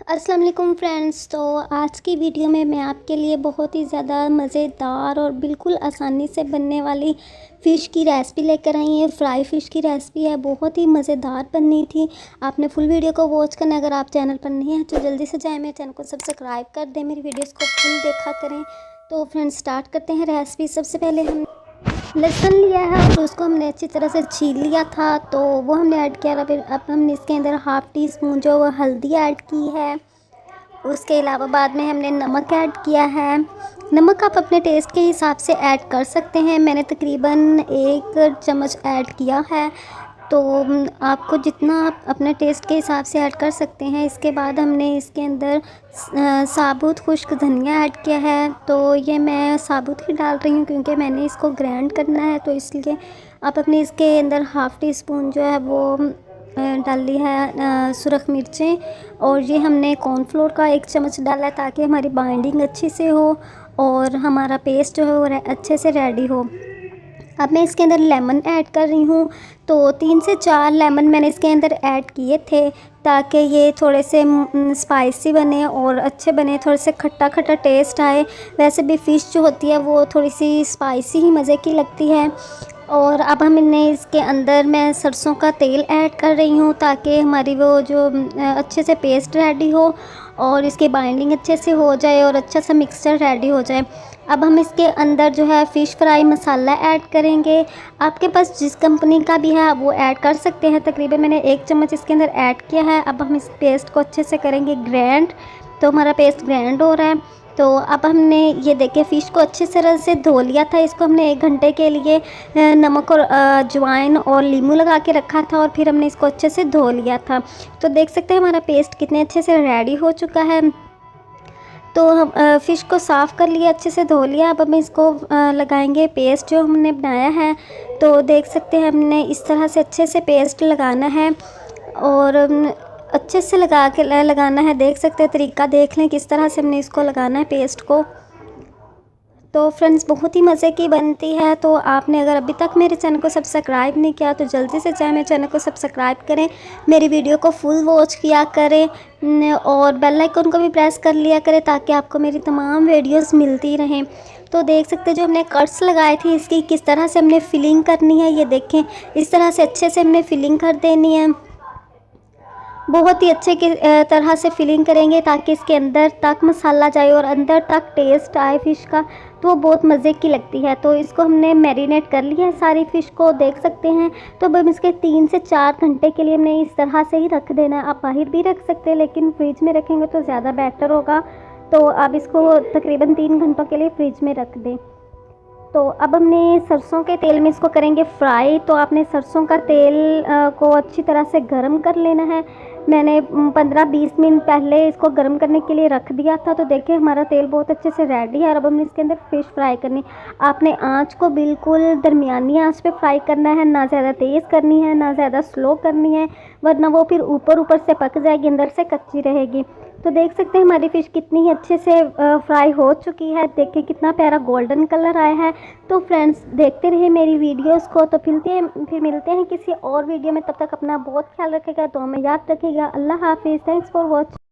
अस्सलाम वालेकुम फ्रेंड्स। तो आज की वीडियो में मैं आपके लिए बहुत ही ज़्यादा मज़ेदार और बिल्कुल आसानी से बनने वाली फ़िश की रेसिपी लेकर आई है। फ्राई फ़िश की रेसिपी है, बहुत ही मज़ेदार बननी थी। आपने फुल वीडियो को वॉच करना। अगर आप चैनल पर नहीं हैं तो जल्दी से जाएं, मेरे चैनल को सब्सक्राइब कर दें, मेरी वीडियोज़ को फुल देखा करें। तो फ्रेंड्स स्टार्ट करते हैं रेसिपी। सबसे पहले हम लहसुन लिया है और उसको हमने अच्छी तरह से छील लिया था, तो वो हमने ऐड किया। फिर अब हमने इसके अंदर हाफ़ टी स्पून जो हल्दी ऐड की है। उसके अलावा बाद में हमने नमक ऐड किया है। नमक आप अपने टेस्ट के हिसाब से ऐड कर सकते हैं। मैंने तकरीबन 1 चम्मच ऐड किया है, तो आपको जितना आप अपने टेस्ट के हिसाब से ऐड कर सकते हैं। इसके बाद हमने इसके अंदर साबुत खुश्क धनिया ऐड किया है, तो ये मैं साबुत ही डाल रही हूँ क्योंकि मैंने इसको ग्राइंड करना है, तो इसलिए आप अपने इसके अंदर हाफ़ टी स्पून जो है वो डाल ली है सुरख मिर्चें। और ये हमने कॉर्नफ्लोर का 1 चम्मच डाला है ताकि हमारी बाइंडिंग अच्छे से हो और हमारा पेस्ट जो है वो अच्छे से रेडी हो। अब मैं इसके अंदर लेमन ऐड कर रही हूँ, तो 3 से 4 लेमन मैंने इसके अंदर ऐड किए थे ताकि ये थोड़े से स्पाइसी बने और अच्छे बने, थोड़े से खट्टा खट्टा टेस्ट आए। वैसे भी फ़िश जो होती है वो थोड़ी सी स्पाइसी ही मज़े की लगती है। और अब हमने इसके अंदर मैं सरसों का तेल ऐड कर रही हूँ ताकि हमारी वो जो अच्छे से पेस्ट रेडी हो और इसकी बाइंडिंग अच्छे से हो जाए और अच्छा सा मिक्सचर रेडी हो जाए। अब हम इसके अंदर जो है फ़िश फ्राई मसाला ऐड करेंगे। आपके पास जिस कंपनी का भी है आप वो ऐड कर सकते हैं। तकरीबन मैंने 1 चम्मच इसके अंदर ऐड किया है। अब हम इस पेस्ट को अच्छे से करेंगे ग्राइंड। तो हमारा पेस्ट ग्राइंड हो रहा है। तो अब हमने ये देखिए फ़िश को अच्छी तरह से धो लिया था। इसको हमने 1 घंटे के लिए नमक और अजवाइन और नींबू लगा के रखा था और फिर हमने इसको अच्छे से धो लिया था। तो देख सकते हैं हमारा पेस्ट कितने अच्छे से रेडी हो चुका है। तो हम फ़िश को साफ़ कर लिया, अच्छे से धो लिया। अब हम इसको लगाएंगे पेस्ट जो हमने बनाया है। तो देख सकते हैं हमने इस तरह से अच्छे से पेस्ट लगाना है और अच्छे से लगाना है। देख सकते हैं, तरीका देख लें किस तरह से हमने इसको लगाना है पेस्ट को। तो फ्रेंड्स बहुत ही मज़े की बनती है। तो आपने अगर अभी तक मेरे चैनल को सब्सक्राइब नहीं किया तो जल्दी से जाए, मेरे चैनल को सब्सक्राइब करें, मेरी वीडियो को फुल वॉच किया करें और बेल आइकन को भी प्रेस कर लिया करें ताकि आपको मेरी तमाम वीडियोस मिलती रहें। तो देख सकते हैं जो हमने कट्स लगाए थे इसकी किस तरह से हमने फिलिंग करनी है। ये देखें, इस तरह से अच्छे से हमने फिलिंग कर देनी है। बहुत ही अच्छे की तरह से फिलिंग करेंगे ताकि इसके अंदर तक मसाला जाए और अंदर तक टेस्ट आए फ़िश का, तो वो बहुत मज़े की लगती है। तो इसको हमने मैरिनेट कर लिया है सारी फ़िश को, देख सकते हैं। तो अब हम इसके 3 से 4 घंटे के लिए हमने इस तरह से ही रख देना है। आप बाहर भी रख सकते हैं लेकिन फ्रिज में रखेंगे तो ज़्यादा बेटर होगा। तो आप इसको तकरीबन 3 घंटों के लिए फ्रिज में रख दें। तो अब हमने सरसों के तेल में इसको करेंगे फ्राई। तो आपने सरसों का तेल को अच्छी तरह से गर्म कर लेना है। मैंने 15-20 मिनट पहले इसको गर्म करने के लिए रख दिया था। तो देखिए हमारा तेल बहुत अच्छे से रेडी है और अब हमने इसके अंदर फ़िश फ्राई करनी। आपने आंच को बिल्कुल दरमियानी आंच पे फ्राई करना है, ना ज़्यादा तेज़ करनी है ना ज़्यादा स्लो करनी है, वरना वो फिर ऊपर से पक जाएगी, अंदर से कच्ची रहेगी। तो देख सकते हैं हमारी फ़िश कितनी ही अच्छे से फ्राई हो चुकी है। देखिए कितना प्यारा गोल्डन कलर आया है। तो फ्रेंड्स देखते रहिए मेरी वीडियोस को। तो फिर मिलते हैं किसी और वीडियो में। तब तक अपना बहुत ख्याल रखिएगा, तो हमें याद रखिएगा। अल्लाह हाफिज़। Thanks for watching.